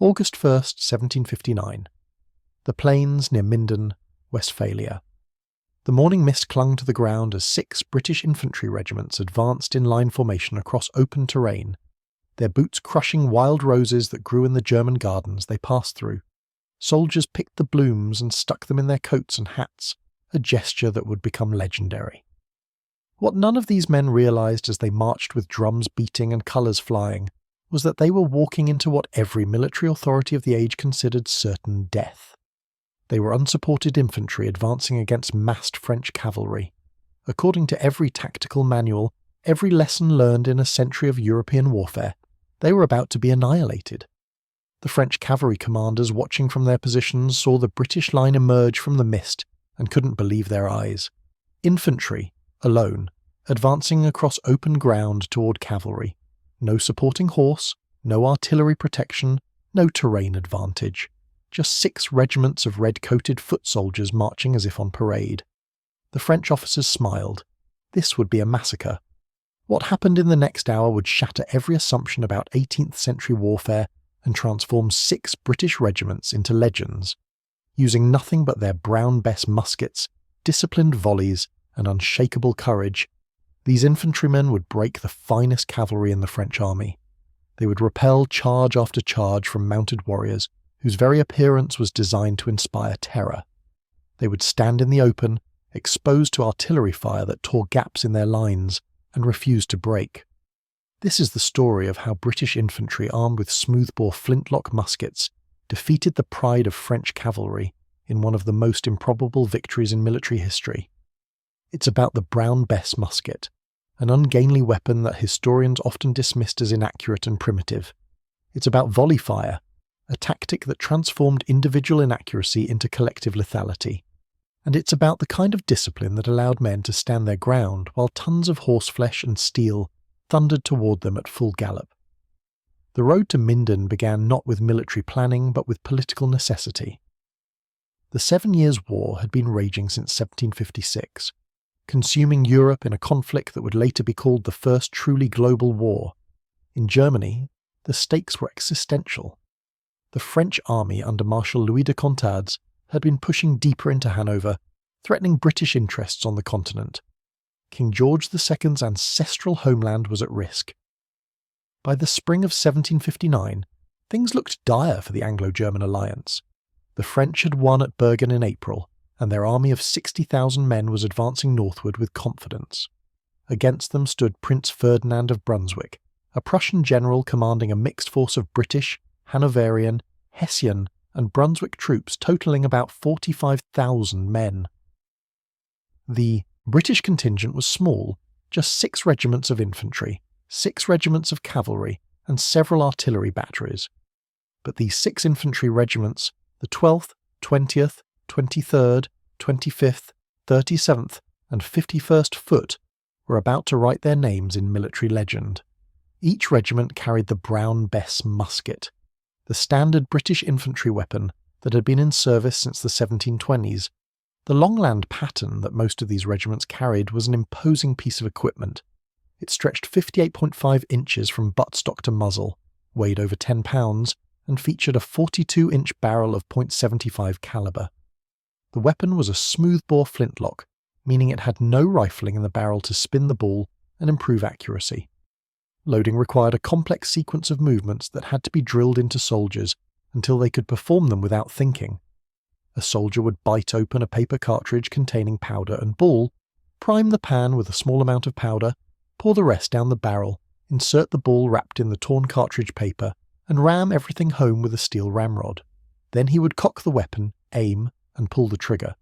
August 1st, 1759. The plains near Minden, Westphalia. The morning mist clung to the ground as 6 British infantry regiments advanced in line formation across open terrain, their boots crushing wild roses that grew in the German gardens they passed through. Soldiers picked the blooms and stuck them in their coats and hats, a gesture that would become legendary. What none of these men realised as they marched with drums beating and colours flying was that they were walking into what every military authority of the age considered certain death. They were unsupported infantry advancing against massed French cavalry. According to every tactical manual, every lesson learned in a century of European warfare, they were about to be annihilated. The French cavalry commanders watching from their positions saw the British line emerge from the mist and couldn't believe their eyes. Infantry, alone, advancing across open ground toward cavalry. No supporting horse, no artillery protection, no terrain advantage. Just 6 regiments of red-coated foot soldiers marching as if on parade. The French officers smiled. This would be a massacre. What happened in the next hour would shatter every assumption about 18th century warfare and transform 6 British regiments into legends. Using nothing but their Brown Bess muskets, disciplined volleys, and unshakable courage, these infantrymen would break the finest cavalry in the French army. They would repel charge after charge from mounted warriors, whose very appearance was designed to inspire terror. They would stand in the open, exposed to artillery fire that tore gaps in their lines and refused to break. This is the story of how British infantry armed with smoothbore flintlock muskets defeated the pride of French cavalry in one of the most improbable victories in military history. It's about the Brown Bess musket, an ungainly weapon that historians often dismissed as inaccurate and primitive. It's about volley fire, a tactic that transformed individual inaccuracy into collective lethality. And it's about the kind of discipline that allowed men to stand their ground while tons of horseflesh and steel thundered toward them at full gallop. The road to Minden began not with military planning but with political necessity. The 7 Years' War had been raging since 1756, consuming Europe in a conflict that would later be called the first truly global war. In Germany, the stakes were existential. The French army under Marshal Louis de Contades had been pushing deeper into Hanover, threatening British interests on the continent. King George II's ancestral homeland was at risk. By the spring of 1759, things looked dire for the Anglo-German alliance. The French had won at Bergen in April, and their army of 60,000 men was advancing northward with confidence. Against them stood Prince Ferdinand of Brunswick, a Prussian general commanding a mixed force of British, Hanoverian, Hessian, and Brunswick troops totalling about 45,000 men. The British contingent was small, just 6 regiments of infantry, 6 regiments of cavalry, and several artillery batteries. But these 6 infantry regiments, the 12th, 20th, 23rd, 25th, 37th, and 51st Foot, were about to write their names in military legend. Each regiment carried the Brown Bess musket, the standard British infantry weapon that had been in service since the 1720s. The longland pattern that most of these regiments carried was an imposing piece of equipment. It stretched 58.5 inches from buttstock to muzzle, weighed over 10 pounds, and featured a 42-inch barrel of .75 caliber. The weapon was a smoothbore flintlock, meaning it had no rifling in the barrel to spin the ball and improve accuracy. Loading required a complex sequence of movements that had to be drilled into soldiers until they could perform them without thinking. A soldier would bite open a paper cartridge containing powder and ball, prime the pan with a small amount of powder, pour the rest down the barrel, insert the ball wrapped in the torn cartridge paper, and ram everything home with a steel ramrod. Then he would cock the weapon, aim, and pull the trigger.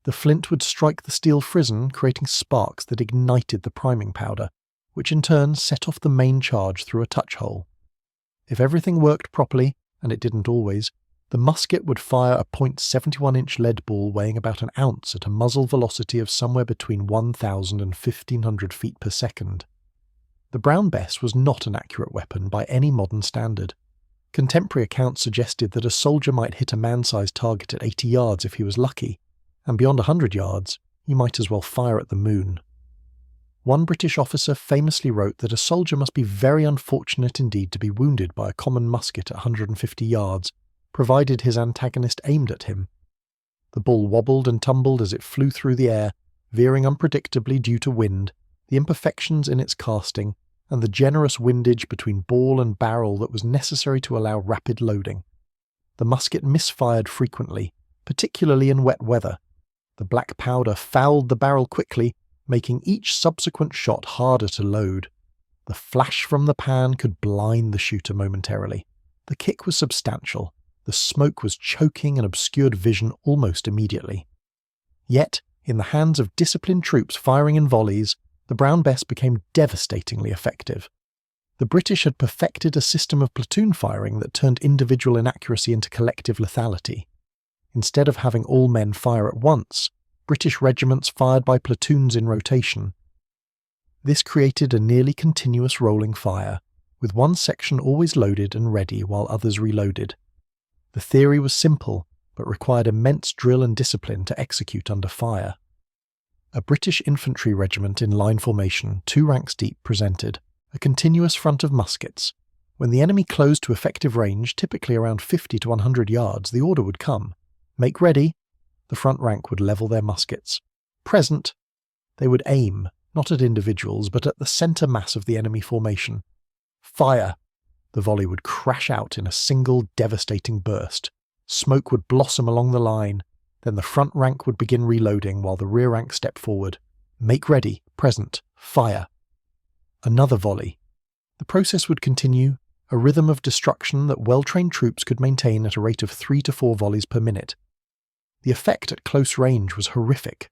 The flint would strike the steel frizzen, creating sparks that ignited the priming powder, which in turn set off the main charge through a touch hole. If everything worked properly, and it didn't always, the musket would fire a .71-inch lead ball weighing about an ounce at a muzzle velocity of somewhere between 1,000 and 1,500 feet per second. The Brown Bess was not an accurate weapon by any modern standard. Contemporary accounts suggested that a soldier might hit a man-sized target at 80 yards if he was lucky, and beyond 100 yards, he might as well fire at the moon. One British officer famously wrote that a soldier must be very unfortunate indeed to be wounded by a common musket at 150 yards, provided his antagonist aimed at him. The bull wobbled and tumbled as it flew through the air, veering unpredictably due to wind, the imperfections in its casting, and the generous windage between ball and barrel that was necessary to allow rapid loading. The musket misfired frequently, particularly in wet weather. The black powder fouled the barrel quickly, making each subsequent shot harder to load. The flash from the pan could blind the shooter momentarily. The kick was substantial. The smoke was choking and obscured vision almost immediately. Yet, in the hands of disciplined troops firing in volleys, the Brown Bess became devastatingly effective. The British had perfected a system of platoon firing that turned individual inaccuracy into collective lethality. Instead of having all men fire at once, British regiments fired by platoons in rotation. This created a nearly continuous rolling fire, with one section always loaded and ready while others reloaded. The theory was simple, but required immense drill and discipline to execute under fire. A British infantry regiment in line formation, 2 ranks deep, presented a continuous front of muskets. When the enemy closed to effective range, typically around 50 to 100 yards, the order would come. Make ready. The front rank would level their muskets. Present. They would aim, not at individuals, but at the centre mass of the enemy formation. Fire. The volley would crash out in a single devastating burst. Smoke would blossom along the line. Then the front rank would begin reloading while the rear rank stepped forward. Make ready. Present. Fire. Another volley. The process would continue, a rhythm of destruction that well-trained troops could maintain at a rate of 3 to 4 volleys per minute. The effect at close range was horrific.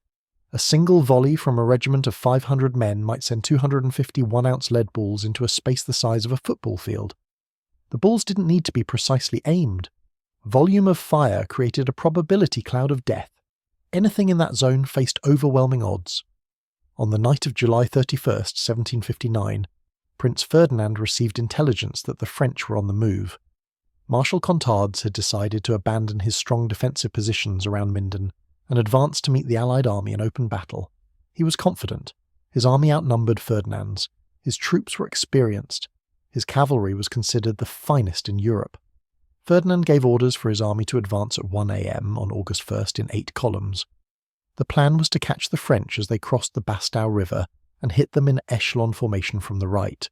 A single volley from a regiment of 500 men might send 250 one-ounce lead balls into a space the size of a football field. The balls didn't need to be precisely aimed. Volume of fire created a probability cloud of death. Anything in that zone faced overwhelming odds. On the night of July 31st, 1759, Prince Ferdinand received intelligence that the French were on the move. Marshal Contades had decided to abandon his strong defensive positions around Minden and advance to meet the Allied army in open battle. He was confident. His army outnumbered Ferdinand's. His troops were experienced. His cavalry was considered the finest in Europe. Ferdinand gave orders for his army to advance at 1 a.m. on August 1st in 8 columns. The plan was to catch the French as they crossed the Bastau River and hit them in echelon formation from the right.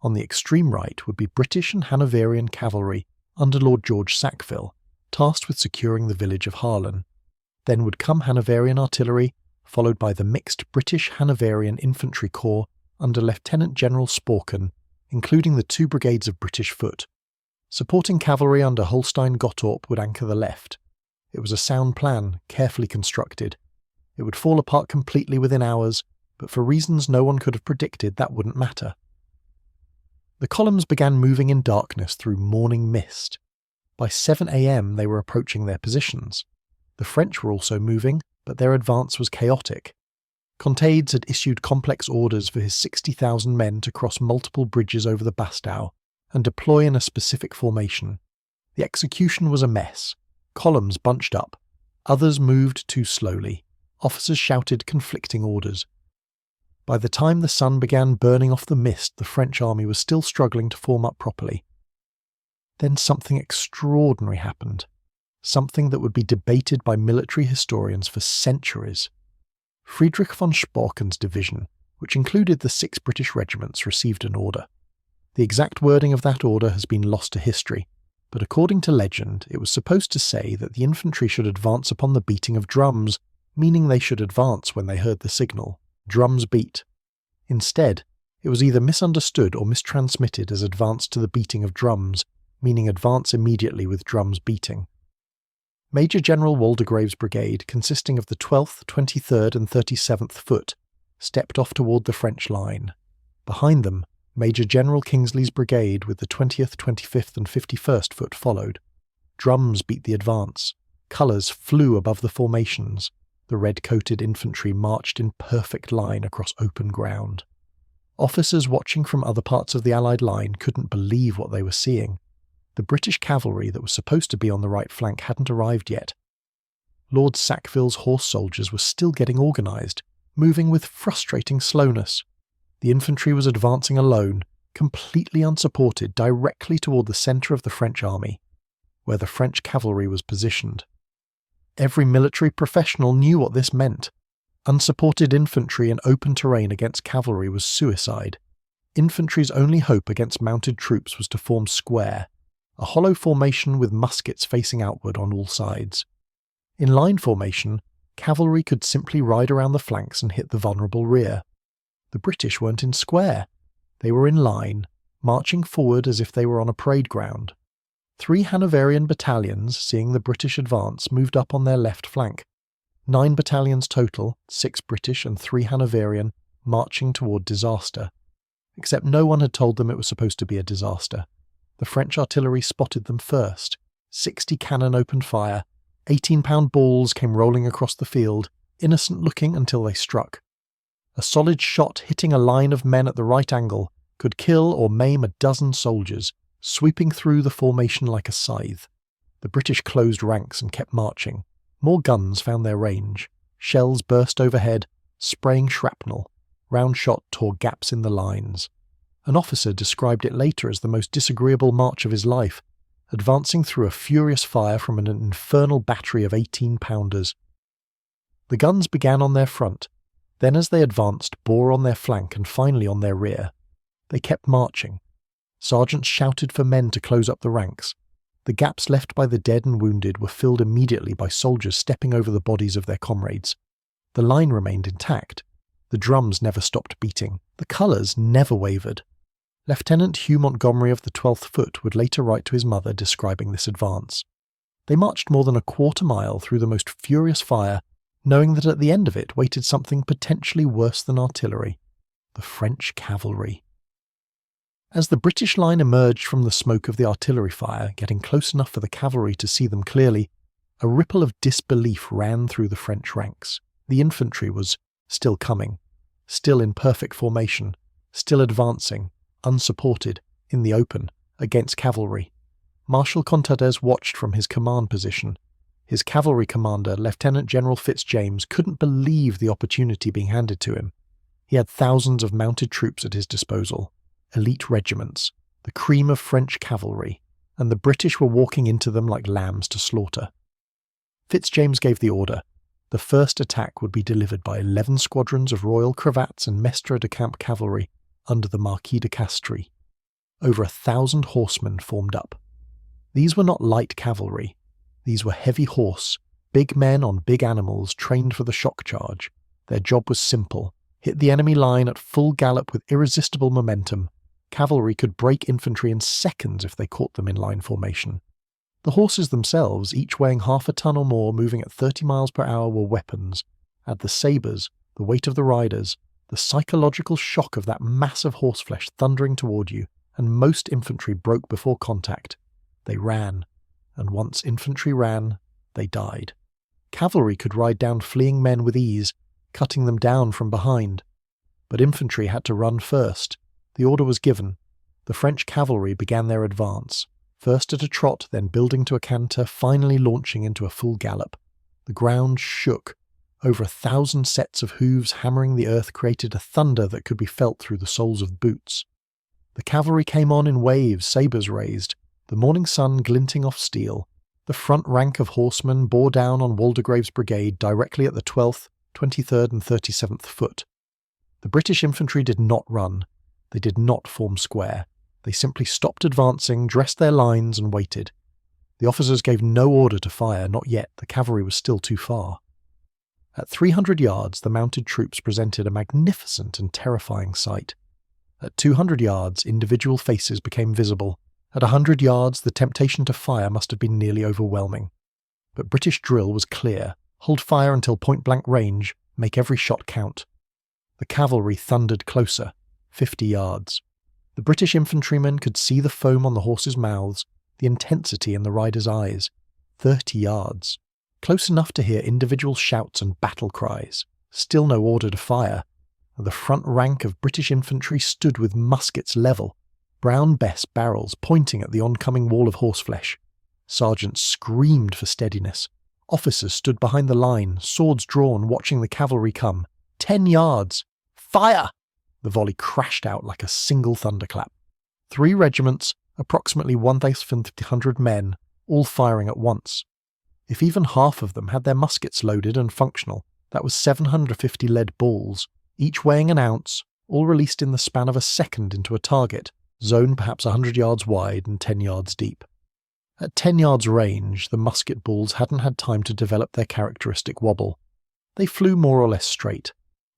On the extreme right would be British and Hanoverian cavalry under Lord George Sackville, tasked with securing the village of Haarlem. Then would come Hanoverian artillery, followed by the mixed British-Hanoverian infantry corps under Lieutenant General Sporken, including the 2 brigades of British foot. Supporting cavalry under Holstein-Gottorp would anchor the left. It was a sound plan, carefully constructed. It would fall apart completely within hours, but for reasons no one could have predicted, that wouldn't matter. The columns began moving in darkness through morning mist. By 7 a.m. they were approaching their positions. The French were also moving, but their advance was chaotic. Contades had issued complex orders for his 60,000 men to cross multiple bridges over the Bastau and deploy in a specific formation. The execution was a mess. Columns bunched up. Others moved too slowly. Officers shouted conflicting orders. By the time the sun began burning off the mist, the French army was still struggling to form up properly. Then something extraordinary happened. Something that would be debated by military historians for centuries. Friedrich von Sporken's division, which included the 6 British regiments, received an order. The exact wording of that order has been lost to history, but according to legend, it was supposed to say that the infantry should advance upon the beating of drums, meaning they should advance when they heard the signal. Drums beat. Instead, it was either misunderstood or mistransmitted as advance to the beating of drums, meaning advance immediately with drums beating. Major General Waldegrave's brigade, consisting of the 12th, 23rd and 37th Foot, stepped off toward the French line. Behind them, Major General Kingsley's brigade with the 20th, 25th and 51st Foot followed. Drums beat the advance. Colours flew above the formations. The red-coated infantry marched in perfect line across open ground. Officers watching from other parts of the Allied line couldn't believe what they were seeing. The British cavalry that was supposed to be on the right flank hadn't arrived yet. Lord Sackville's horse soldiers were still getting organised, moving with frustrating slowness. The infantry was advancing alone, completely unsupported, directly toward the centre of the French army, where the French cavalry was positioned. Every military professional knew what this meant. Unsupported infantry in open terrain against cavalry was suicide. Infantry's only hope against mounted troops was to form square, a hollow formation with muskets facing outward on all sides. In line formation, cavalry could simply ride around the flanks and hit the vulnerable rear. The British weren't in square. They were in line, marching forward as if they were on a parade ground. 3 Hanoverian battalions, seeing the British advance, moved up on their left flank. 9 battalions total, 6 British and 3 Hanoverian, marching toward disaster. Except no one had told them it was supposed to be a disaster. The French artillery spotted them first. 60 cannon opened fire. 18-pound balls came rolling across the field, innocent looking until they struck. A solid shot hitting a line of men at the right angle could kill or maim a dozen soldiers, sweeping through the formation like a scythe. The British closed ranks and kept marching. More guns found their range. Shells burst overhead, spraying shrapnel. Round shot tore gaps in the lines. An officer described it later as the most disagreeable march of his life, advancing through a furious fire from an infernal battery of 18-pounders. The guns began on their front, then as they advanced bore on their flank and finally on their rear. They kept marching. Sergeants shouted for men to close up the ranks. The gaps left by the dead and wounded were filled immediately by soldiers stepping over the bodies of their comrades. The line remained intact. The drums never stopped beating. The colours never wavered. Lieutenant Hugh Montgomery of the 12th Foot would later write to his mother describing this advance. They marched more than a quarter mile through the most furious fire, knowing that at the end of it waited something potentially worse than artillery: the French cavalry. As the British line emerged from the smoke of the artillery fire, getting close enough for the cavalry to see them clearly, a ripple of disbelief ran through the French ranks. The infantry was still coming, still in perfect formation, still advancing, unsupported, in the open, against cavalry. Marshal Contades watched from his command position. His cavalry commander, Lieutenant General Fitzjames, couldn't believe the opportunity being handed to him. He had thousands of mounted troops at his disposal, elite regiments, the cream of French cavalry, and the British were walking into them like lambs to slaughter. Fitzjames gave the order. The first attack would be delivered by 11 squadrons of Royal Cravats and Mestre de Camp cavalry under the Marquis de Castries. Over 1,000 horsemen formed up. These were not light cavalry. These were heavy horse, big men on big animals trained for the shock charge. Their job was simple: hit the enemy line at full gallop with irresistible momentum. Cavalry could break infantry in seconds if they caught them in line formation. The horses themselves, each weighing half a ton or more, moving at 30 miles per hour, were weapons. Add the sabres, the weight of the riders, the psychological shock of that mass of horseflesh thundering toward you, and most infantry broke before contact. They ran, and once infantry ran, they died. Cavalry could ride down fleeing men with ease, cutting them down from behind. But infantry had to run first. The order was given. The French cavalry began their advance, first at a trot, then building to a canter, finally launching into a full gallop. The ground shook. Over 1,000 sets of hooves hammering the earth created a thunder that could be felt through the soles of boots. The cavalry came on in waves, sabres raised, the morning sun glinting off steel. The front rank of horsemen bore down on Waldegrave's brigade directly at the 12th, 23rd and 37th Foot. The British infantry did not run. They did not form square. They simply stopped advancing, dressed their lines and waited. The officers gave no order to fire, not yet. The cavalry was still too far. At 300 yards, the mounted troops presented a magnificent and terrifying sight. At 200 yards, individual faces became visible. At 100 yards, the temptation to fire must have been nearly overwhelming. But British drill was clear: hold fire until point-blank range, make every shot count. The cavalry thundered closer, 50 yards. The British infantrymen could see the foam on the horses' mouths, the intensity in the riders' eyes. 30 yards. Close enough to hear individual shouts and battle cries. Still no order to fire. The front rank of British infantry stood with muskets level, Brown Bess barrels pointing at the oncoming wall of horseflesh. Sergeants screamed for steadiness. Officers stood behind the line, swords drawn, watching the cavalry come. 10 yards! Fire! The volley crashed out like a single thunderclap. 3 regiments, approximately 1,500 men, all firing at once. If even half of them had their muskets loaded and functional, that was 750 lead balls, each weighing an ounce, all released in the span of a second into a target, zone perhaps 100 yards wide and 10 yards deep. At 10 yards range, the musket balls hadn't had time to develop their characteristic wobble. They flew more or less straight.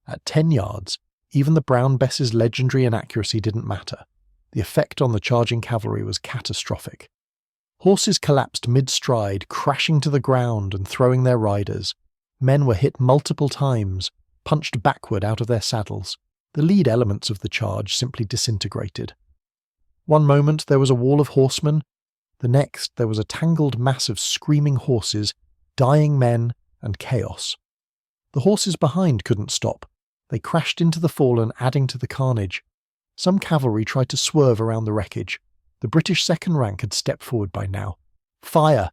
At 10 yards, even the Brown Bess's legendary inaccuracy didn't matter. The effect on the charging cavalry was catastrophic. Horses collapsed mid-stride, crashing to the ground and throwing their riders. Men were hit multiple times, punched backward out of their saddles. The lead elements of the charge simply disintegrated. One moment there was a wall of horsemen, the next there was a tangled mass of screaming horses, dying men, and chaos. The horses behind couldn't stop. They crashed into the fallen, adding to the carnage. Some cavalry tried to swerve around the wreckage. The British second rank had stepped forward by now. Fire!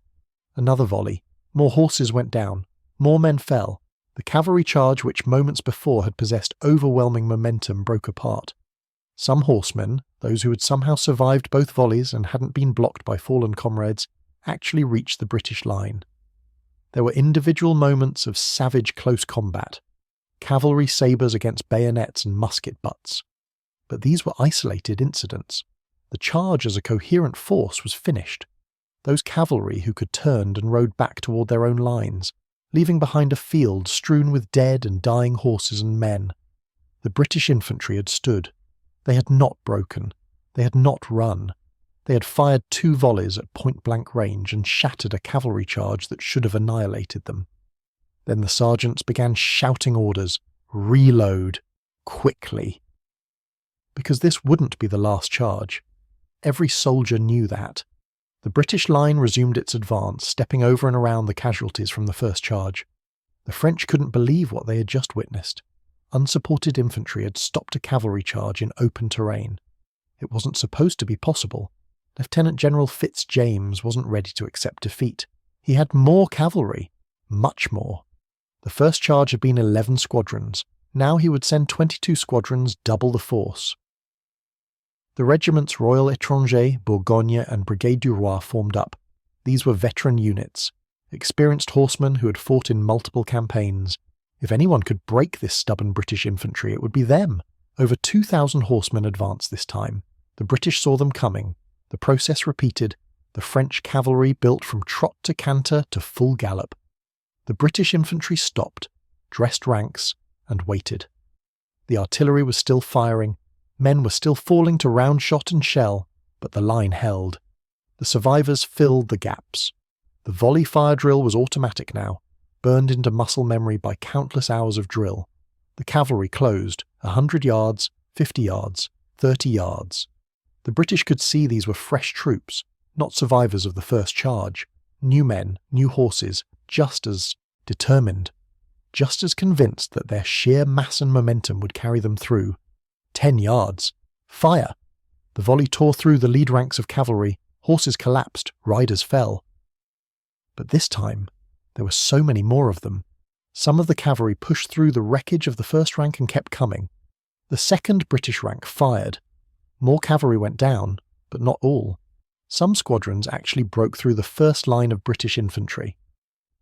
Another volley. More horses went down. More men fell. The cavalry charge, which moments before had possessed overwhelming momentum, broke apart. Some horsemen, those who had somehow survived both volleys and hadn't been blocked by fallen comrades, actually reached the British line. There were individual moments of savage close combat. Cavalry sabres against bayonets and musket butts. But these were isolated incidents. The charge as a coherent force was finished. Those cavalry who could turned and rode back toward their own lines, leaving behind a field strewn with dead and dying horses and men. The British infantry had stood. They had not broken. They had not run. They had fired 2 volleys at point-blank range and shattered a cavalry charge that should have annihilated them. Then the sergeants began shouting orders, reload, quickly. Because this wouldn't be the last charge. Every soldier knew that. The British line resumed its advance, stepping over and around the casualties from the first charge. The French couldn't believe what they had just witnessed. Unsupported infantry had stopped a cavalry charge in open terrain. It wasn't supposed to be possible. Lieutenant General Fitz-James wasn't ready to accept defeat. He had more cavalry. Much more. The first charge had been 11 squadrons. Now he would send 22 squadrons, double the force. The regiments Royal Étranger, Bourgogne and Brigade du Roi formed up. These were veteran units, experienced horsemen who had fought in multiple campaigns. If anyone could break this stubborn British infantry, it would be them. Over 2,000 horsemen advanced this time. The British saw them coming. The process repeated. The French cavalry built from trot to canter to full gallop. The British infantry stopped, dressed ranks, and waited. The artillery was still firing. Men were still falling to round shot and shell, but the line held. The survivors filled the gaps. The volley fire drill was automatic now, burned into muscle memory by countless hours of drill. The cavalry closed, 100 yards, 50 yards, 30 yards. The British could see these were fresh troops, not survivors of the first charge. New men, new horses, just as determined, just as convinced that their sheer mass and momentum would carry them through. 10 yards. Fire! The volley tore through the lead ranks of cavalry. Horses collapsed, riders fell. But this time, there were so many more of them. Some of the cavalry pushed through the wreckage of the first rank and kept coming. The second British rank fired. More cavalry went down, but not all. Some squadrons actually broke through the first line of British infantry.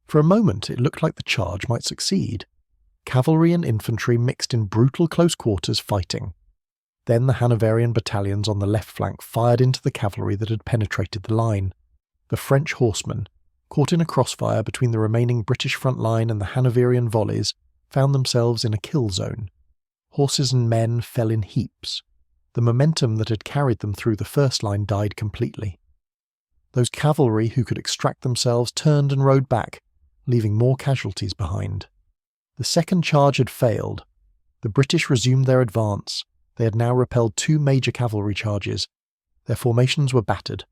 For a moment, it looked like the charge might succeed. Cavalry and infantry mixed in brutal close quarters fighting. Then the Hanoverian battalions on the left flank fired into the cavalry that had penetrated the line. The French horsemen, caught in a crossfire between the remaining British front line and the Hanoverian volleys, found themselves in a kill zone. Horses and men fell in heaps. The momentum that had carried them through the first line died completely. Those cavalry who could extract themselves turned and rode back, leaving more casualties behind. The second charge had failed. The British resumed their advance. They had now repelled 2 major cavalry charges. Their formations were battered.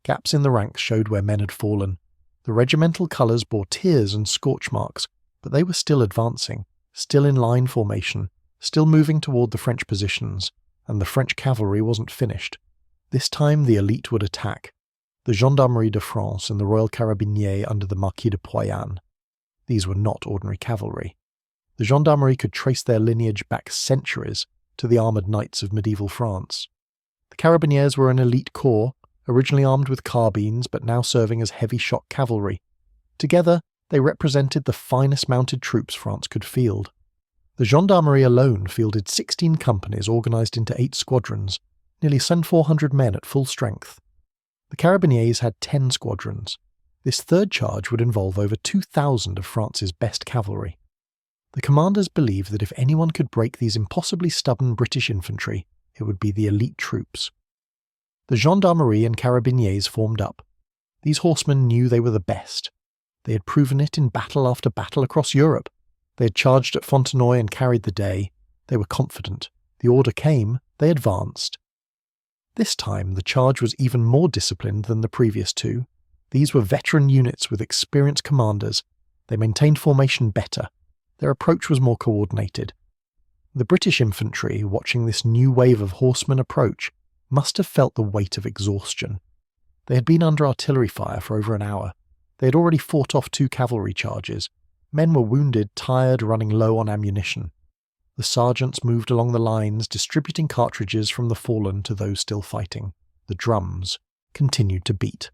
Gaps in the ranks showed where men had fallen. The regimental colours bore tears and scorch marks, but they were still advancing, still in line formation, still moving toward the French positions, and the French cavalry wasn't finished. This time the elite would attack. The Gendarmerie de France and the Royal Carabiniers under the Marquis de Poyan. These were not ordinary cavalry. The gendarmerie could trace their lineage back centuries to the armoured knights of medieval France. The Carabiniers were an elite corps, originally armed with carbines but now serving as heavy shock cavalry. Together, they represented the finest mounted troops France could field. The gendarmerie alone fielded 16 companies organised into 8 squadrons, nearly 400 men at full strength. The Carabiniers had 10 squadrons. This third charge would involve over 2,000 of France's best cavalry. The commanders believed that if anyone could break these impossibly stubborn British infantry, it would be the elite troops. The gendarmerie and Carabiniers formed up. These horsemen knew they were the best. They had proven it in battle after battle across Europe. They had charged at Fontenoy and carried the day. They were confident. The order came, they advanced. This time the charge was even more disciplined than the previous two. These were veteran units with experienced commanders. They maintained formation better. Their approach was more coordinated. The British infantry, watching this new wave of horsemen approach, must have felt the weight of exhaustion. They had been under artillery fire for over an hour. They had already fought off 2 cavalry charges. Men were wounded, tired, running low on ammunition. The sergeants moved along the lines, distributing cartridges from the fallen to those still fighting. The drums continued to beat.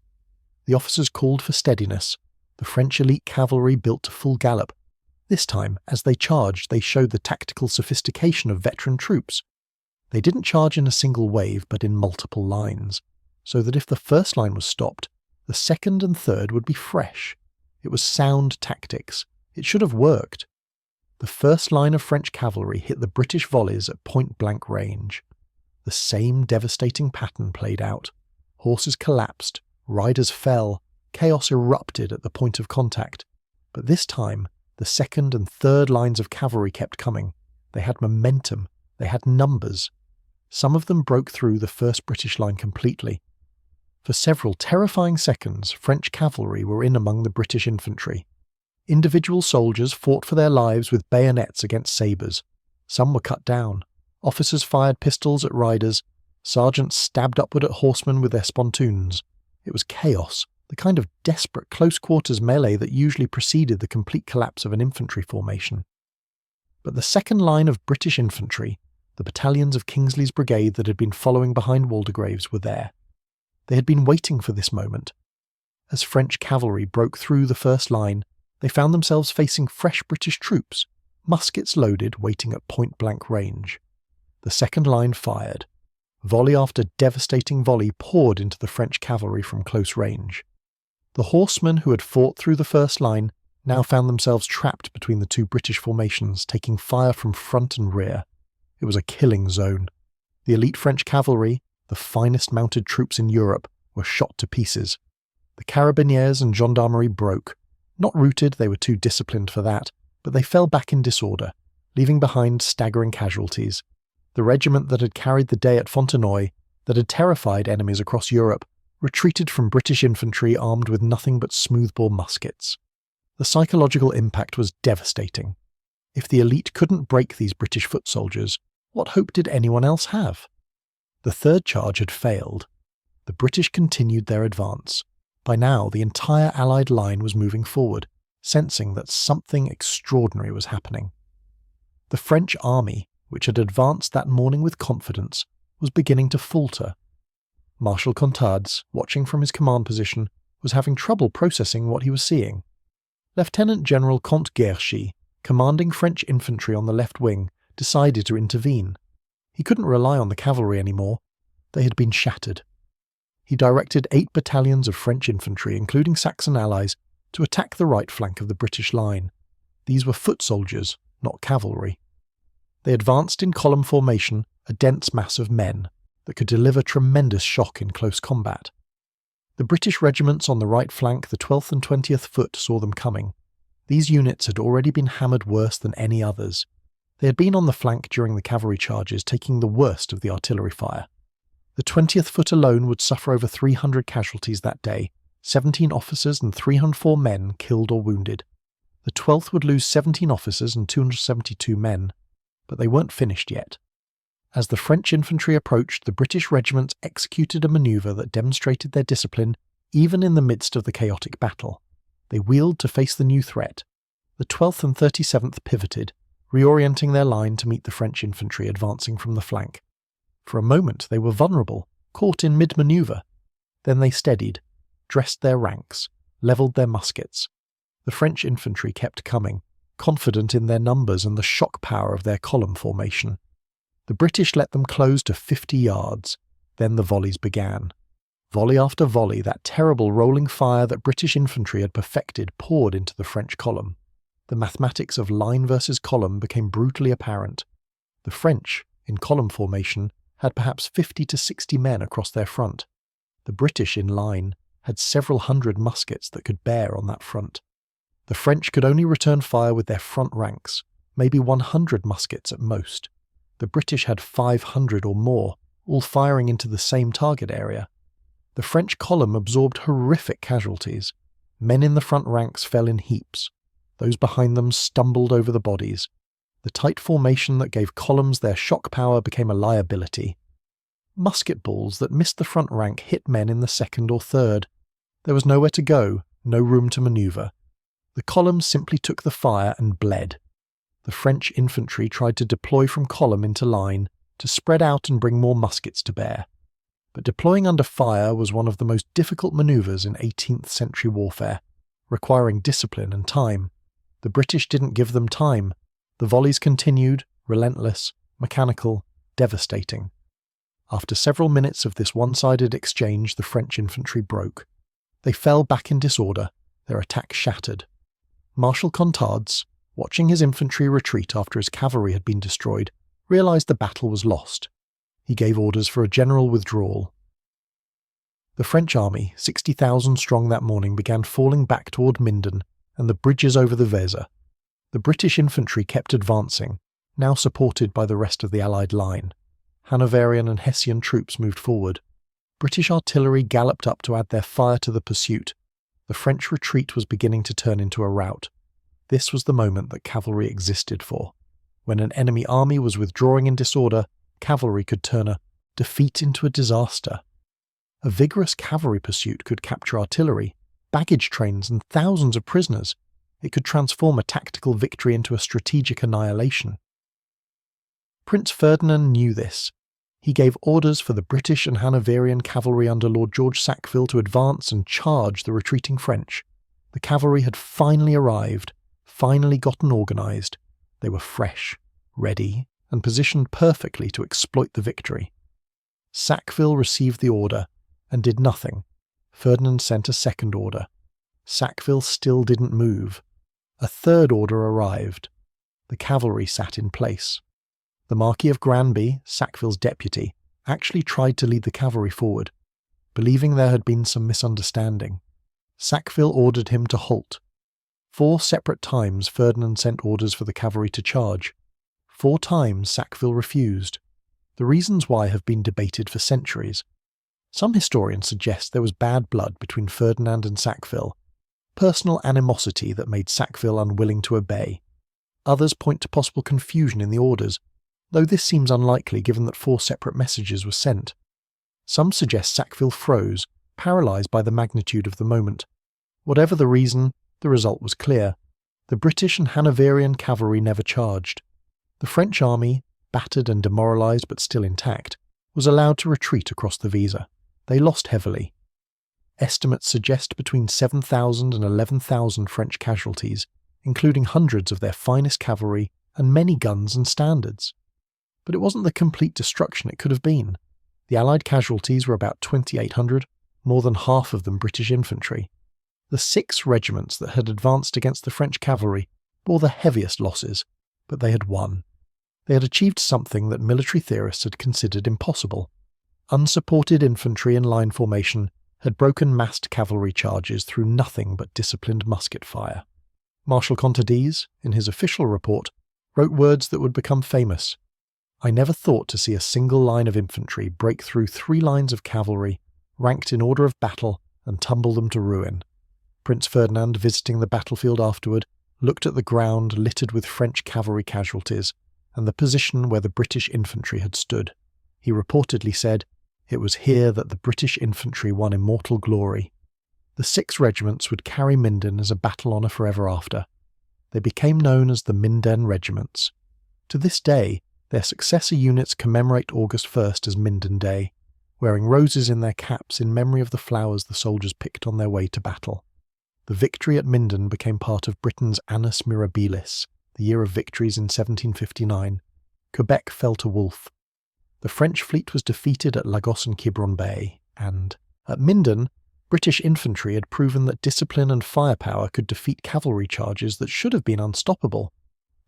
The officers called for steadiness. The French elite cavalry built to full gallop. This time, as they charged, they showed the tactical sophistication of veteran troops. They didn't charge in a single wave, but in multiple lines, so that if the first line was stopped, the second and third would be fresh. It was sound tactics. It should have worked. The first line of French cavalry hit the British volleys at point-blank range. The same devastating pattern played out. Horses collapsed, riders fell, chaos erupted at the point of contact. But this time, the second and third lines of cavalry kept coming. They had momentum. They had numbers. Some of them broke through the first British line completely. For several terrifying seconds, French cavalry were in among the British infantry. Individual soldiers fought for their lives with bayonets against sabres. Some were cut down. Officers fired pistols at riders. Sergeants stabbed upward at horsemen with their spontoons. It was chaos, the kind of desperate close-quarters melee that usually preceded the complete collapse of an infantry formation. But the second line of British infantry, the battalions of Kingsley's brigade that had been following behind Waldegrave's, were there. They had been waiting for this moment. As French cavalry broke through the first line, they found themselves facing fresh British troops, muskets loaded, waiting at point-blank range. The second line fired. Volley after devastating volley poured into the French cavalry from close range. The horsemen who had fought through the first line now found themselves trapped between the 2 British formations, taking fire from front and rear. It was a killing zone. The elite French cavalry, the finest mounted troops in Europe, were shot to pieces. The Carabiniers and gendarmerie broke. Not routed, they were too disciplined for that, but they fell back in disorder, leaving behind staggering casualties. The regiment that had carried the day at Fontenoy, that had terrified enemies across Europe, retreated from British infantry armed with nothing but smoothbore muskets. The psychological impact was devastating. If the elite couldn't break these British foot soldiers, what hope did anyone else have? The third charge had failed. The British continued their advance. By now, the entire Allied line was moving forward, sensing that something extraordinary was happening. The French army, which had advanced that morning with confidence, was beginning to falter. Marshal Contades, watching from his command position, was having trouble processing what he was seeing. Lieutenant General Comte Guerchy, commanding French infantry on the left wing, decided to intervene. He couldn't rely on the cavalry anymore. They had been shattered. He directed 8 battalions of French infantry, including Saxon allies, to attack the right flank of the British line. These were foot soldiers, not cavalry. They advanced in column formation, a dense mass of men, that could deliver tremendous shock in close combat. The British regiments on the right flank, the 12th and 20th Foot, saw them coming. These units had already been hammered worse than any others. They had been on the flank during the cavalry charges, taking the worst of the artillery fire. The 20th Foot alone would suffer over 300 casualties that day, 17 officers and 304 men killed or wounded. The 12th would lose 17 officers and 272 men, but they weren't finished yet. As the French infantry approached, the British regiments executed a manoeuvre that demonstrated their discipline even in the midst of the chaotic battle. They wheeled to face the new threat. The 12th and 37th pivoted. reorienting their line to meet the French infantry advancing from the flank. For a moment they were vulnerable, caught in mid-manoeuvre. Then they steadied, dressed their ranks, levelled their muskets. The French infantry kept coming, confident in their numbers and the shock power of their column formation. The British let them close to 50 yards. Then the volleys began. Volley after volley, that terrible rolling fire that British infantry had perfected poured into the French column. The mathematics of line versus column became brutally apparent. The French, in column formation, had perhaps 50 to 60 men across their front. The British in line had several hundred muskets that could bear on that front. The French could only return fire with their front ranks, maybe 100 muskets at most. The British had 500 or more, all firing into the same target area. The French column absorbed horrific casualties. Men in the front ranks fell in heaps. Those behind them stumbled over the bodies. The tight formation that gave columns their shock power became a liability. Musket balls that missed the front rank hit men in the second or third. There was nowhere to go, no room to manoeuvre. The column simply took the fire and bled. The French infantry tried to deploy from column into line, to spread out and bring more muskets to bear. But deploying under fire was one of the most difficult manoeuvres in 18th century warfare, requiring discipline and time. The British didn't give them time. The volleys continued, relentless, mechanical, devastating. After several minutes of this one-sided exchange, the French infantry broke. They fell back in disorder, their attack shattered. Marshal Contades, watching his infantry retreat after his cavalry had been destroyed, realised the battle was lost. He gave orders for a general withdrawal. The French army, 60,000 strong that morning, began falling back toward Minden and the bridges over the Weser. The British infantry kept advancing, now supported by the rest of the Allied line. Hanoverian and Hessian troops moved forward. British artillery galloped up to add their fire to the pursuit. The French retreat was beginning to turn into a rout. This was the moment that cavalry existed for. When an enemy army was withdrawing in disorder, cavalry could turn a defeat into a disaster. A vigorous cavalry pursuit could capture artillery, baggage trains and thousands of prisoners. It could transform a tactical victory into a strategic annihilation. Prince Ferdinand knew this. He gave orders for the British and Hanoverian cavalry under Lord George Sackville to advance and charge the retreating French. The cavalry had finally arrived, finally gotten organised. They were fresh, ready, and positioned perfectly to exploit the victory. Sackville received the order and did nothing. Ferdinand sent a second order. Sackville still didn't move. A third order arrived. The cavalry sat in place. The Marquis of Granby, Sackville's deputy, actually tried to lead the cavalry forward, believing there had been some misunderstanding. Sackville ordered him to halt. 4 separate times Ferdinand sent orders for the cavalry to charge. 4 times Sackville refused. The reasons why have been debated for centuries. Some historians suggest there was bad blood between Ferdinand and Sackville, personal animosity that made Sackville unwilling to obey. Others point to possible confusion in the orders, though this seems unlikely given that 4 separate messages were sent. Some suggest Sackville froze, paralysed by the magnitude of the moment. Whatever the reason, the result was clear. The British and Hanoverian cavalry never charged. The French army, battered and demoralised but still intact, was allowed to retreat across the Weser. They lost heavily. Estimates suggest between 7,000 and 11,000 French casualties, including hundreds of their finest cavalry and many guns and standards. But it wasn't the complete destruction it could have been. The Allied casualties were about 2,800, more than half of them British infantry. The 6 regiments that had advanced against the French cavalry bore the heaviest losses, but they had won. They had achieved something that military theorists had considered impossible. Unsupported infantry in line formation had broken massed cavalry charges through nothing but disciplined musket fire. Marshal Contades, in his official report, wrote words that would become famous. "I never thought to see a single line of infantry break through 3 lines of cavalry, ranked in order of battle, and tumble them to ruin." Prince Ferdinand, visiting the battlefield afterward, looked at the ground littered with French cavalry casualties and the position where the British infantry had stood. He reportedly said, "It was here that the British infantry won immortal glory." The 6 regiments would carry Minden as a battle honour forever after. They became known as the Minden regiments. To this day, their successor units commemorate August 1st as Minden Day, wearing roses in their caps in memory of the flowers the soldiers picked on their way to battle. The victory at Minden became part of Britain's Annus Mirabilis, the year of victories in 1759. Quebec fell to Wolfe. The French fleet was defeated at Lagos and Quiberon Bay, and, at Minden, British infantry had proven that discipline and firepower could defeat cavalry charges that should have been unstoppable.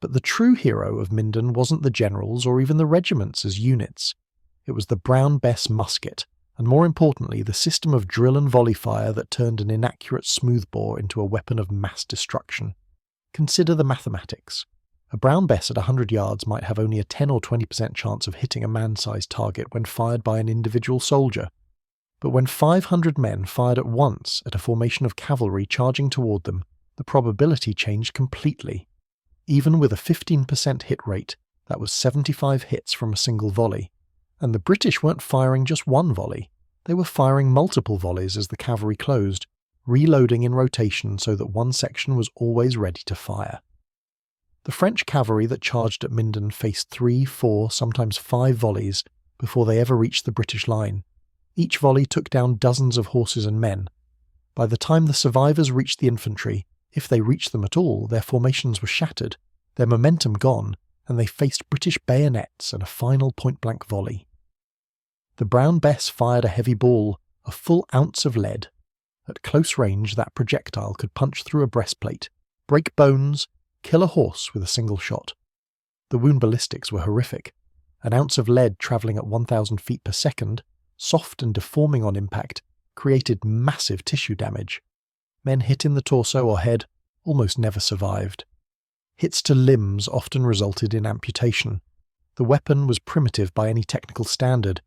But the true hero of Minden wasn't the generals or even the regiments as units. It was the Brown Bess musket, and more importantly the system of drill and volley fire that turned an inaccurate smoothbore into a weapon of mass destruction. Consider the mathematics. A Brown Bess at 100 yards might have only a 10 or 20% chance of hitting a man-sized target when fired by an individual soldier. But when 500 men fired at once at a formation of cavalry charging toward them, the probability changed completely. Even with a 15% hit rate, that was 75 hits from a single volley. And the British weren't firing just one volley. They were firing multiple volleys as the cavalry closed, reloading in rotation so that one section was always ready to fire. The French cavalry that charged at Minden faced 3, 4, sometimes 5 volleys before they ever reached the British line. Each volley took down dozens of horses and men. By the time the survivors reached the infantry, if they reached them at all, their formations were shattered, their momentum gone, and they faced British bayonets and a final point-blank volley. The Brown Bess fired a heavy ball, a full ounce of lead. At close range, that projectile could punch through a breastplate, break bones, kill a horse with a single shot. The wound ballistics were horrific. An ounce of lead travelling at 1,000 feet per second, soft and deforming on impact, created massive tissue damage. Men hit in the torso or head almost never survived. Hits to limbs often resulted in amputation. The weapon was primitive by any technical standard.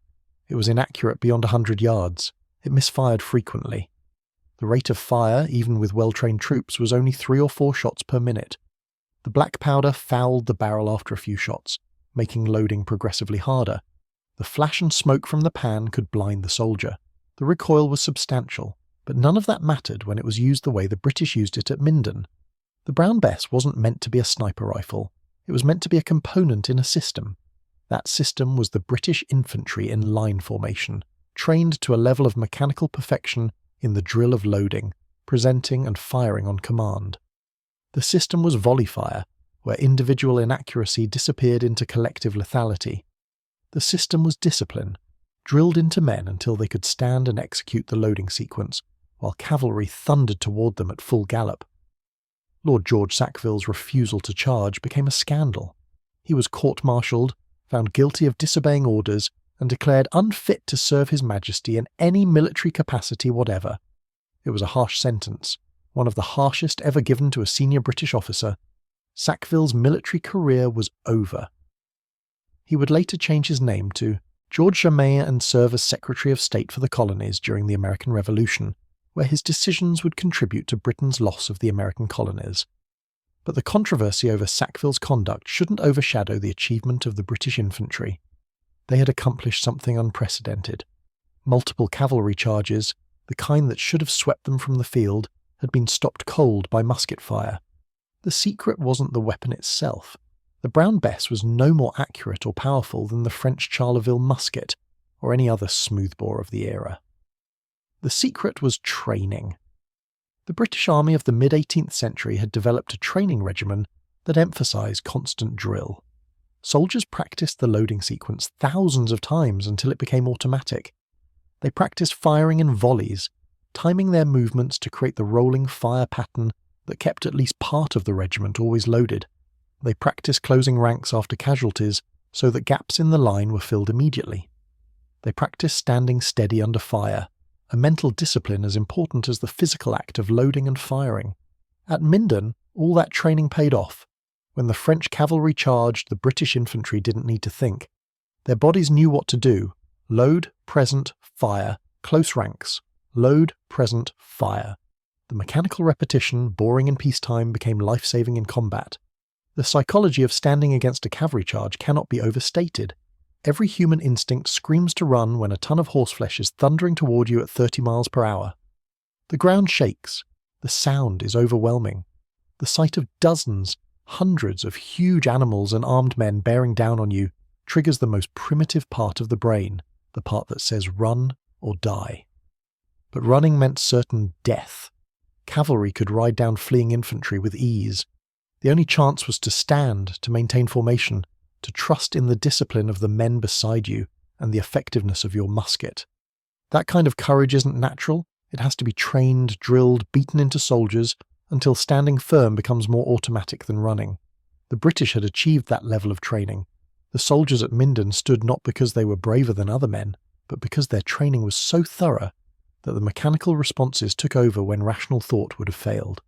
It was inaccurate beyond 100 yards. It misfired frequently. The rate of fire, even with well-trained troops, was only 3 or 4 shots per minute. The black powder fouled the barrel after a few shots, making loading progressively harder. The flash and smoke from the pan could blind the soldier. The recoil was substantial, but none of that mattered when it was used the way the British used it at Minden. The Brown Bess wasn't meant to be a sniper rifle. It was meant to be a component in a system. That system was the British infantry in line formation, trained to a level of mechanical perfection in the drill of loading, presenting and firing on command. The system was volley fire, where individual inaccuracy disappeared into collective lethality. The system was discipline, drilled into men until they could stand and execute the loading sequence, while cavalry thundered toward them at full gallop. Lord George Sackville's refusal to charge became a scandal. He was court-martialed, found guilty of disobeying orders, and declared unfit to serve His Majesty in any military capacity whatever. It was a harsh sentence, one of the harshest ever given to a senior British officer. Sackville's military career was over. He would later change his name to George Germain and serve as Secretary of State for the Colonies during the American Revolution, where his decisions would contribute to Britain's loss of the American colonies. But the controversy over Sackville's conduct shouldn't overshadow the achievement of the British infantry. They had accomplished something unprecedented. Multiple cavalry charges, the kind that should have swept them from the field, had been stopped cold by musket fire. The secret wasn't the weapon itself. The Brown Bess was no more accurate or powerful than the French Charleville musket, or any other smoothbore of the era. The secret was training. The British Army of the mid-18th century had developed a training regimen that emphasised constant drill. Soldiers practiced the loading sequence thousands of times until it became automatic. They practiced firing in volleys, timing their movements to create the rolling fire pattern that kept at least part of the regiment always loaded. They practiced closing ranks after casualties so that gaps in the line were filled immediately. They practiced standing steady under fire, a mental discipline as important as the physical act of loading and firing. At Minden, all that training paid off. When the French cavalry charged, the British infantry didn't need to think. Their bodies knew what to do. Load, present, fire, close ranks. Load, present, fire. The mechanical repetition, boring in peacetime, became life-saving in combat. The psychology of standing against a cavalry charge cannot be overstated. Every human instinct screams to run when a ton of horseflesh is thundering toward you at 30 miles per hour. The ground shakes. The sound is overwhelming. The sight of dozens, hundreds of huge animals and armed men bearing down on you triggers the most primitive part of the brain, the part that says run or die. But running meant certain death. Cavalry could ride down fleeing infantry with ease. The only chance was to stand, to maintain formation, to trust in the discipline of the men beside you and the effectiveness of your musket. That kind of courage isn't natural. It has to be trained, drilled, beaten into soldiers until standing firm becomes more automatic than running. The British had achieved that level of training. The soldiers at Minden stood not because they were braver than other men, but because their training was so thorough that the mechanical responses took over when rational thought would have failed.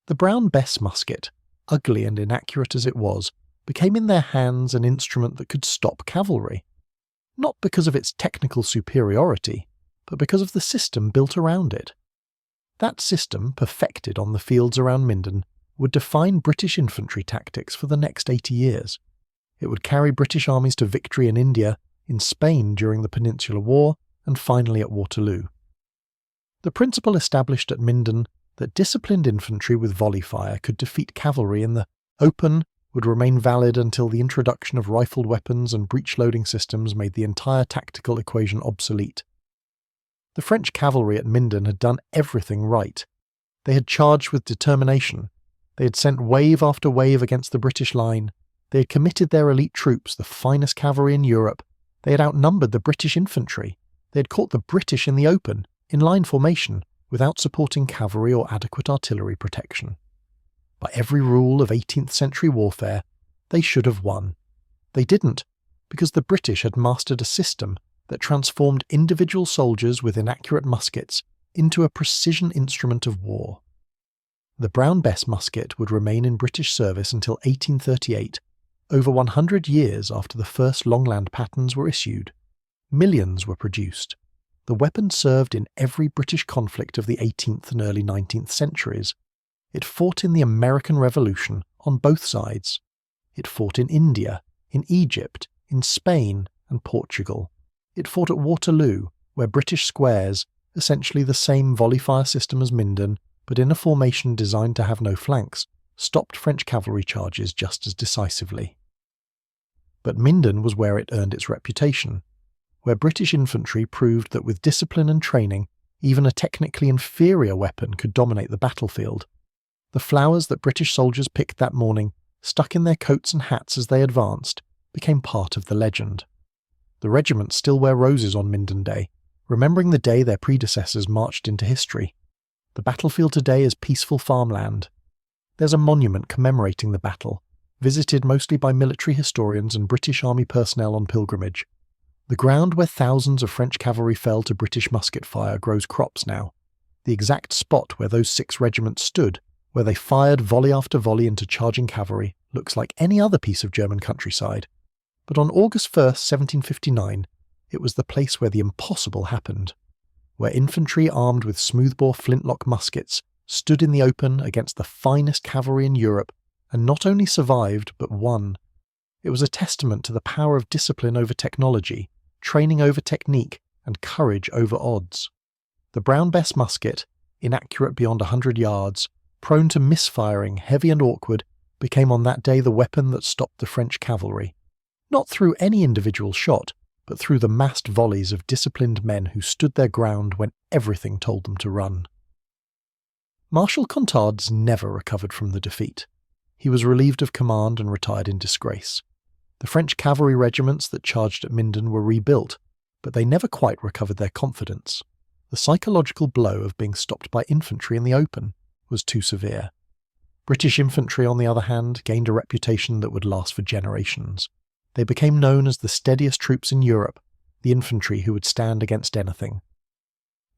The Brown Bess musket, ugly and inaccurate as it was, became in their hands an instrument that could stop cavalry. Not because of its technical superiority, but because of the system built around it. That system, perfected on the fields around Minden, would define British infantry tactics for the next 80 years. It would carry British armies to victory in India, in Spain during the Peninsular War, and finally at Waterloo. The principle established at Minden that disciplined infantry with volley fire could defeat cavalry in the open would remain valid until the introduction of rifled weapons and breech-loading systems made the entire tactical equation obsolete. The French cavalry at Minden had done everything right. They had charged with determination. They had sent wave after wave against the British line. They had committed their elite troops, the finest cavalry in Europe. They had outnumbered the British infantry. They had caught the British in the open, in line formation, without supporting cavalry or adequate artillery protection. By every rule of 18th century warfare, they should have won. They didn't, because the British had mastered a system that transformed individual soldiers with inaccurate muskets into a precision instrument of war. The Brown Bess musket would remain in British service until 1838, over 100 years after the first Longland patterns were issued. Millions were produced. The weapon served in every British conflict of the 18th and early 19th centuries. It fought in the American Revolution on both sides. It fought in India, in Egypt, in Spain and Portugal. It fought at Waterloo, where British squares, essentially the same volley fire system as Minden, but in a formation designed to have no flanks, stopped French cavalry charges just as decisively. But Minden was where it earned its reputation, where British infantry proved that with discipline and training, even a technically inferior weapon could dominate the battlefield. The flowers that British soldiers picked that morning, stuck in their coats and hats as they advanced, became part of the legend. The regiments still wear roses on Minden Day, remembering the day their predecessors marched into history. The battlefield today is peaceful farmland. There's a monument commemorating the battle, visited mostly by military historians and British Army personnel on pilgrimage. The ground where thousands of French cavalry fell to British musket fire grows crops now. The exact spot where those 6 regiments stood, where they fired volley after volley into charging cavalry, looks like any other piece of German countryside. But on August 1st, 1759, it was the place where the impossible happened, where infantry armed with smoothbore flintlock muskets stood in the open against the finest cavalry in Europe and not only survived but won. It was a testament to the power of discipline over technology, training over technique, and courage over odds. The Brown Bess musket, inaccurate beyond 100 yards, prone to misfiring, heavy and awkward, became on that day the weapon that stopped the French cavalry. Not through any individual shot, but through the massed volleys of disciplined men who stood their ground when everything told them to run. Marshal Contades never recovered from the defeat. He was relieved of command and retired in disgrace. The French cavalry regiments that charged at Minden were rebuilt, but they never quite recovered their confidence. The psychological blow of being stopped by infantry in the open was too severe. British infantry, on the other hand, gained a reputation that would last for generations. They became known as the steadiest troops in Europe, the infantry who would stand against anything.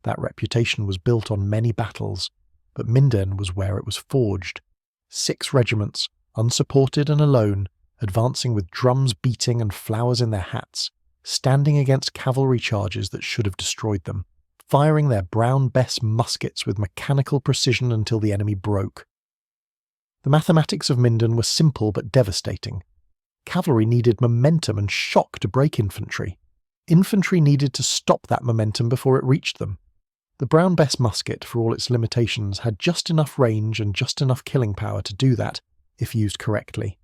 That reputation was built on many battles, but Minden was where it was forged. 6 regiments, unsupported and alone, advancing with drums beating and flowers in their hats, standing against cavalry charges that should have destroyed them, firing their Brown Bess muskets with mechanical precision until the enemy broke. The mathematics of Minden were simple but devastating. Cavalry needed momentum and shock to break infantry. Infantry needed to stop that momentum before it reached them. The Brown Bess musket, for all its limitations, had just enough range and just enough killing power to do that, if used correctly.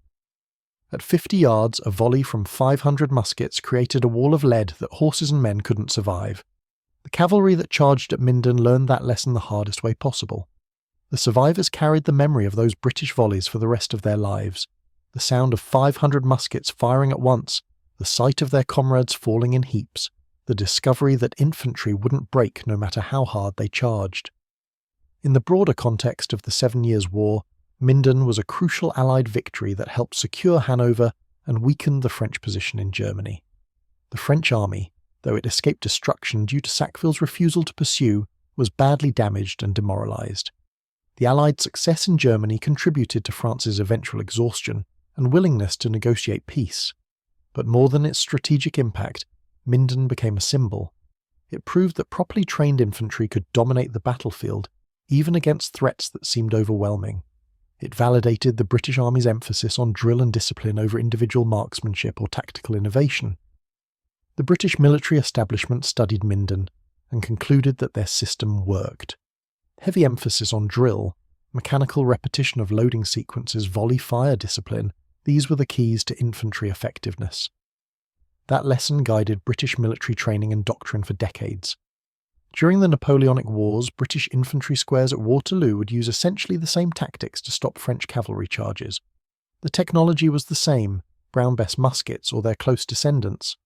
At 50 yards, a volley from 500 muskets created a wall of lead that horses and men couldn't survive. The cavalry that charged at Minden learned that lesson the hardest way possible. The survivors carried the memory of those British volleys for the rest of their lives. The sound of 500 muskets firing at once, the sight of their comrades falling in heaps, the discovery that infantry wouldn't break no matter how hard they charged. In the broader context of the 7 Years' War, Minden was a crucial Allied victory that helped secure Hanover and weakened the French position in Germany. The French army, though it escaped destruction due to Sackville's refusal to pursue, was badly damaged and demoralised. The Allied success in Germany contributed to France's eventual exhaustion and willingness to negotiate peace. But more than its strategic impact, Minden became a symbol. It proved that properly trained infantry could dominate the battlefield, even against threats that seemed overwhelming. It validated the British Army's emphasis on drill and discipline over individual marksmanship or tactical innovation. The British military establishment studied Minden and concluded that their system worked. Heavy emphasis on drill, mechanical repetition of loading sequences, volley fire discipline, these were the keys to infantry effectiveness. That lesson guided British military training and doctrine for decades. During the Napoleonic Wars, British infantry squares at Waterloo would use essentially the same tactics to stop French cavalry charges. The technology was the same, Brown Bess muskets or their close descendants.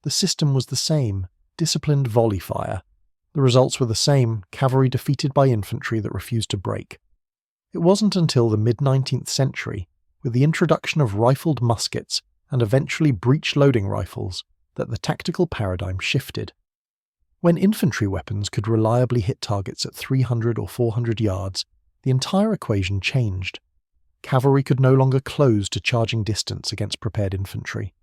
The system was the same, disciplined volley fire. The results were the same, cavalry defeated by infantry that refused to break. It wasn't until the mid-19th century, with the introduction of rifled muskets and eventually breech-loading rifles, that the tactical paradigm shifted. When infantry weapons could reliably hit targets at 300 or 400 yards, the entire equation changed. Cavalry could no longer close to charging distance against prepared infantry.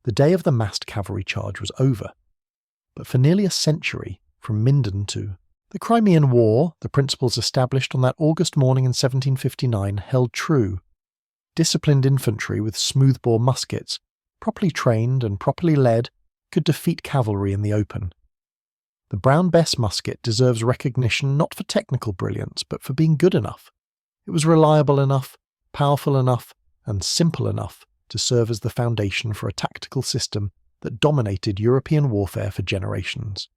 The day of the massed cavalry charge was over. But for nearly a century, from Minden to the Crimean War, the principles established on that August morning in 1759 held true. Disciplined infantry with smoothbore muskets, properly trained and properly led, could defeat cavalry in the open. The Brown Bess musket deserves recognition not for technical brilliance, but for being good enough. It was reliable enough, powerful enough, and simple enough to serve as the foundation for a tactical system that dominated European warfare for generations.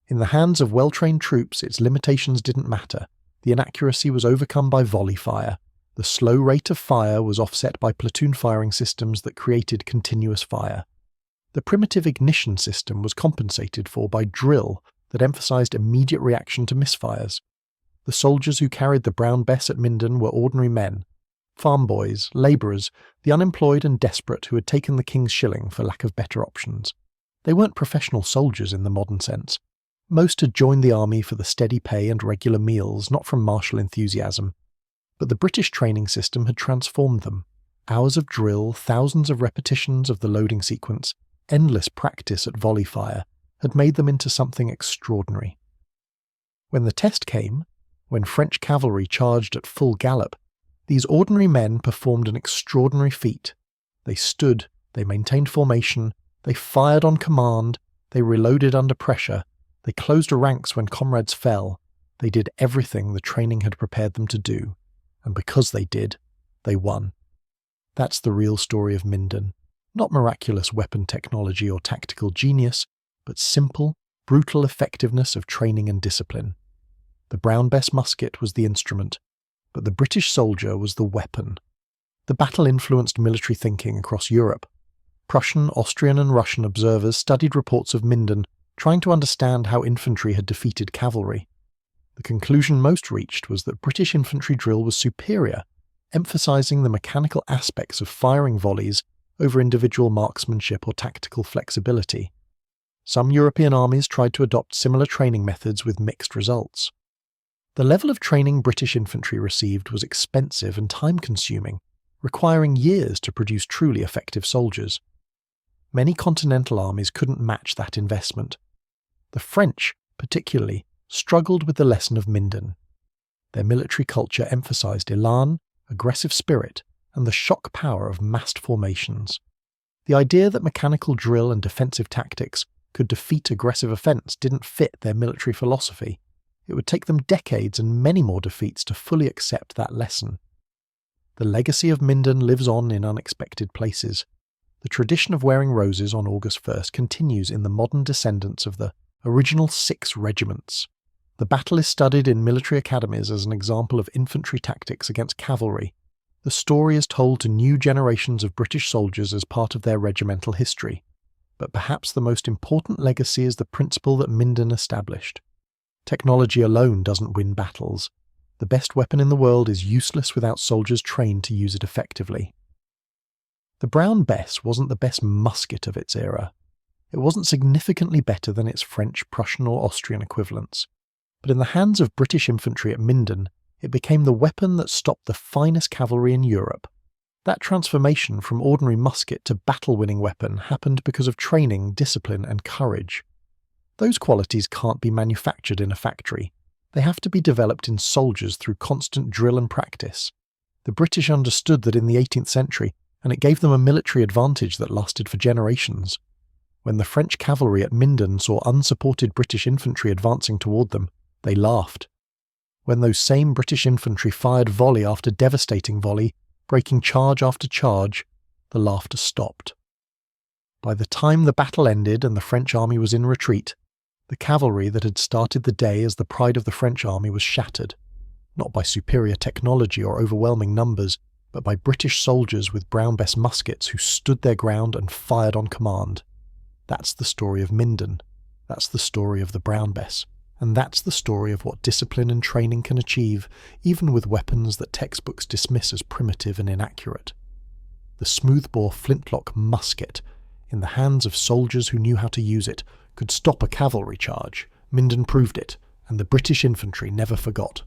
In the hands of well-trained troops, its limitations didn't matter. The inaccuracy was overcome by volley fire. The slow rate of fire was offset by platoon firing systems that created continuous fire. The primitive ignition system was compensated for by drill that emphasized immediate reaction to misfires. The soldiers who carried the Brown Bess at Minden were ordinary men, farm boys, labourers, the unemployed and desperate who had taken the king's shilling for lack of better options. They weren't professional soldiers in the modern sense. Most had joined the army for the steady pay and regular meals, not from martial enthusiasm. But the British training system had transformed them. Hours of drill, thousands of repetitions of the loading sequence, endless practice at volley fire, had made them into something extraordinary. When the test came, when French cavalry charged at full gallop, these ordinary men performed an extraordinary feat. They stood, they maintained formation, they fired on command, they reloaded under pressure, they closed ranks when comrades fell, they did everything the training had prepared them to do, and because they did, they won. That's the real story of Minden. Not miraculous weapon technology or tactical genius, but simple, brutal effectiveness of training and discipline. The Brown Bess musket was the instrument, but the British soldier was the weapon. The battle influenced military thinking across Europe. Prussian, Austrian and Russian observers studied reports of Minden, trying to understand how infantry had defeated cavalry. The conclusion most reached was that British infantry drill was superior, emphasizing the mechanical aspects of firing volleys over individual marksmanship or tactical flexibility. Some European armies tried to adopt similar training methods with mixed results. The level of training British infantry received was expensive and time-consuming, requiring years to produce truly effective soldiers. Many continental armies couldn't match that investment. The French, particularly, struggled with the lesson of Minden. Their military culture emphasized elan, aggressive spirit, and the shock power of massed formations. The idea that mechanical drill and defensive tactics could defeat aggressive offence didn't fit their military philosophy. It would take them decades and many more defeats to fully accept that lesson. The legacy of Minden lives on in unexpected places. The tradition of wearing roses on August 1st continues in the modern descendants of the original 6 regiments. The battle is studied in military academies as an example of infantry tactics against cavalry. The story is told to new generations of British soldiers as part of their regimental history. But perhaps the most important legacy is the principle that Minden established. Technology alone doesn't win battles. The best weapon in the world is useless without soldiers trained to use it effectively. The Brown Bess wasn't the best musket of its era. It wasn't significantly better than its French, Prussian or Austrian equivalents. But in the hands of British infantry at Minden, it became the weapon that stopped the finest cavalry in Europe. That transformation from ordinary musket to battle-winning weapon happened because of training, discipline and courage. Those qualities can't be manufactured in a factory. They have to be developed in soldiers through constant drill and practice. The British understood that in the 18th century, and it gave them a military advantage that lasted for generations. When the French cavalry at Minden saw unsupported British infantry advancing toward them, they laughed. When those same British infantry fired volley after devastating volley, breaking charge after charge, the laughter stopped. By the time the battle ended and the French army was in retreat, the cavalry that had started the day as the pride of the French army was shattered, not by superior technology or overwhelming numbers, but by British soldiers with Brown Bess muskets who stood their ground and fired on command. That's the story of Minden. That's the story of the Brown Bess. And that's the story of what discipline and training can achieve, even with weapons that textbooks dismiss as primitive and inaccurate. The smoothbore flintlock musket, in the hands of soldiers who knew how to use it, could stop a cavalry charge. Minden proved it, and the British infantry never forgot.